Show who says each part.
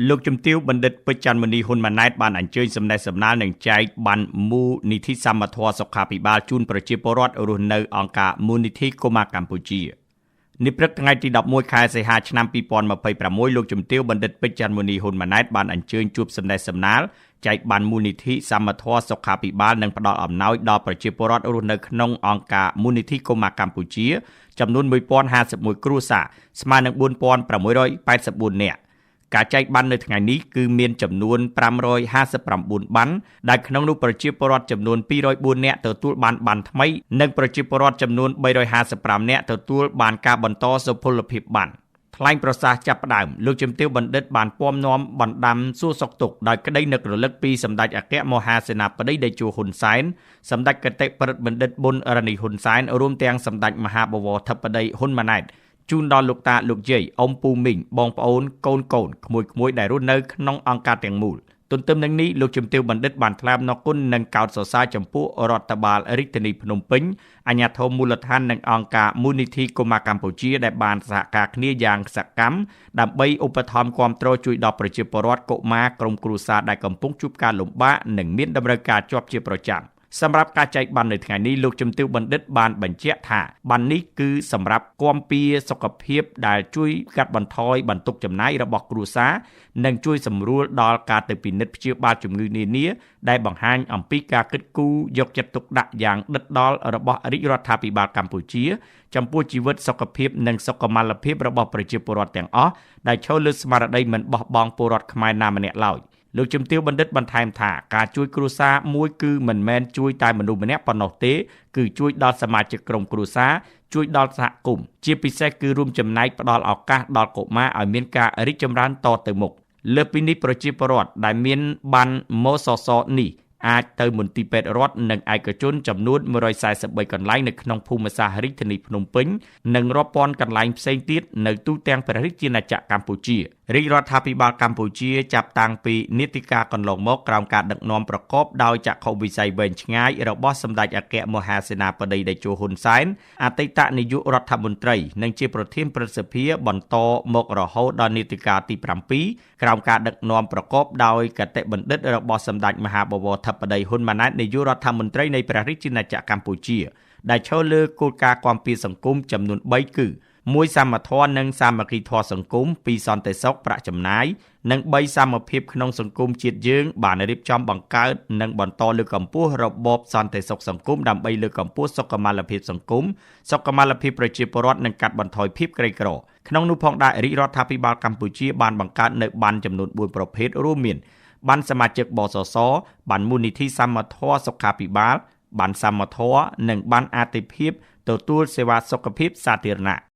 Speaker 1: លោកជំទាវបណ្ឌិតពេជ្រច័ន្ទមុនីហ៊ុនម៉ាណែតបានអញ្ជើញសម្ដេចសំណាលនឹងចែកបានមូលនិធិសមត្ថសុខាភិបាលជូនប្រជាពលរដ្ឋរស់នៅអង្គការមូលនិធិកុមារកម្ពុជានេះព្រឹកថ្ងៃទី11ខែសីហាឆ្នាំ2026លោកជំទាវបណ្ឌិតពេជ្រច័ន្ទមុនីហ៊ុនម៉ាណែតបានអញ្ជើញជួបសម្ដេចសំណាលចែកបានមូលនិធិសមត្ថសុខាភិបាលនិងផ្ដល់អំណោយដល់ប្រជាពលរដ្ឋរស់នៅក្នុងអង្គការមូលនិធិកុមារកម្ពុជាចំនួន1051គ្រួសារស្មើនឹង4684នាក់ការចែកបាននៅថ្ងៃនេះគឺមានចំនួន559បានដែលក្នុងនោះប្រជាពលរដ្ឋចំនួន204នាក់ទទួលបានបានថ្មីនិងប្រជាពលរដ្ឋចំនួន355នាក់ទទួលបានការបន្តសុពលភាពបានថ្លែងប្រសាសន៍ចាប់ផ្ដើមលោកជំទាវបណ្ឌិតបានពំនាំបណ្ដាំសួរសុខទុក្ខដោយក្តីនឹករលឹកពីសម្ដេចអគ្គមហាសេនាបតីតេជោហ៊ុនសែនសម្ដេចគតិប្រិទ្ធបណ្ឌិតប៊ុនរ៉ានីហ៊ុនសែនរួមទាំងសម្ដេចមហាបវរធិបតីហ៊ុនម៉ាណែតជូនដល់លោកតាលោកយាយអ៊ំពូមីងបងប្អូនកូនក្មួយដែលរស់នៅក្នុងអង្គការទាំងមូលទន្ទឹមនឹងនេះលោកជំទាវបណ្ឌិតបានថ្លែងអំណរគុណនិងកោតសរសើរចំពោះរដ្ឋបាលរាជធានីភ្នំពេញអាជ្ញាធរមូលដ្ឋាននិងអង្គការមូលនិធិកុមារកម្ពុជាដែលបានសហការគ្នាយ៉ាងសកម្មដើម្បីឧបត្ថម្ភគាំទ្រជួយដល់ប្រជាពលរដ្ឋកុមារក្រុមគ្រួសារដែលកំពុងជួបការលំបាកនិងមានតម្រូវការជាប់ជាប្រចាំសម្រាប់ការចែកបាននៅថ្ងៃនេះលោកជំទាវបណ្ឌិតបានបញ្ជាក់ថាបាននេះគឺសម្រាប់គាំពៀសុខភាពដែលជួយកាត់បន្ថយបន្ទុកចំណាយរបស់គ្រួសារនិងជួយសម្រួលដល់ការទៅពិនិត្យព្យាបាលជំងឺនានាដែលបង្ហាញអំពីការគិតគូរយកចិត្តទុកដាក់យ៉ាងដិតដល់របស់រាជរដ្ឋាភិបាលកម្ពុជាចំពោះជីវិតសុខភាពនិងសុខុមាលភាពរបស់ប្រជាពលរដ្ឋទាំងអស់ដែលឈរលើស្មារតីមិនបោះបង់ពលរដ្ឋខ្មែរណាម្នាក់ឡើយលោកជំទាវបណ្ឌិតបន្ថែមថាការជួយគ្រួសារមួយគឺមិនមែនជួយតែមនុស្សម្នាក់ប៉ុណ្ណោះទេគឺជួយដល់សមាជិកក្រុមគ្រួសារជួយដល់សហគមន៍ជាពិសេសគឺរួមចំណែកផ្ដល់ឱកាសដល់កុមារឲ្យមានការរីកចម្រើនតទៅមុខលើពីនេះប្រជាពលរដ្ឋដែលមានបានមសសនេះអាចទៅមន្ទីរពេទ្យរដ្ឋនិងឯកជនចំនួន143កន្លែងនៅក្នុងភូមិសាស្ត្ររាជធានីភ្នំពេញនិងរាប់ពាន់កន្លែងផ្សេងទៀតនៅទូទាំងព្រះរាជាណាចក្រកម្ពុជារាជរដ្ឋាភិបាលកម្ពុជាចាប់តាំងពីនីតិកាលកន្លងមកក្រោមការដឹកនាំប្រកបដោយចក្ខុវិស័យវែងឆ្ងាយរបស់សម្ដេចអគ្គមហាសេនាបតីតេជោហ៊ុនសែនអតីតនាយករដ្ឋមន្ត្រីនិងជាប្រធានព្រឹទ្ធសភាបន្តមករហូតដល់នីតិកាលទី7ក្រោមការដឹកនាំប្រកបដោយគតិបណ្ឌិតរបស់សម្ដេចមហាបវរធិបតីហ៊ុនម៉ាណែតនាយករដ្ឋមន្ត្រីនៃព្រះរាជាណាចក្រកម្ពុជាដែលឈរលើគោលការណ៍គាំពៀសង្គមចំនួន3គឺ1សមធម៌និងសាមគ្គីធម៌សង្គម2សន្តិសុខប្រាក់ចំណាយនិង3សមភាពក្នុងសង្គមជាតិយើងបានរៀបចំបង្កើតនិងបន្តលើកកម្ពស់របបសន្តិសុខសង្គមដើម្បីលើកកម្ពស់សុខុមាលភាពសង្គមសុខុមាលភាពប្រជាពលរដ្ឋនិងកាត់បន្ថយភាពក្រីក្រក្នុងនោះផងដែររាជរដ្ឋាភិបាលកម្ពុជាបានបង្កើតនៅបានចំនួន4ប្រភេទរួមមានបានសមាជិកបសសបានមូលនិធិសមត្ថសុខាភិបាលបានសមត្ថនិងបានអាទិភាពទទួលសេវាសុខភាពសាធារណៈ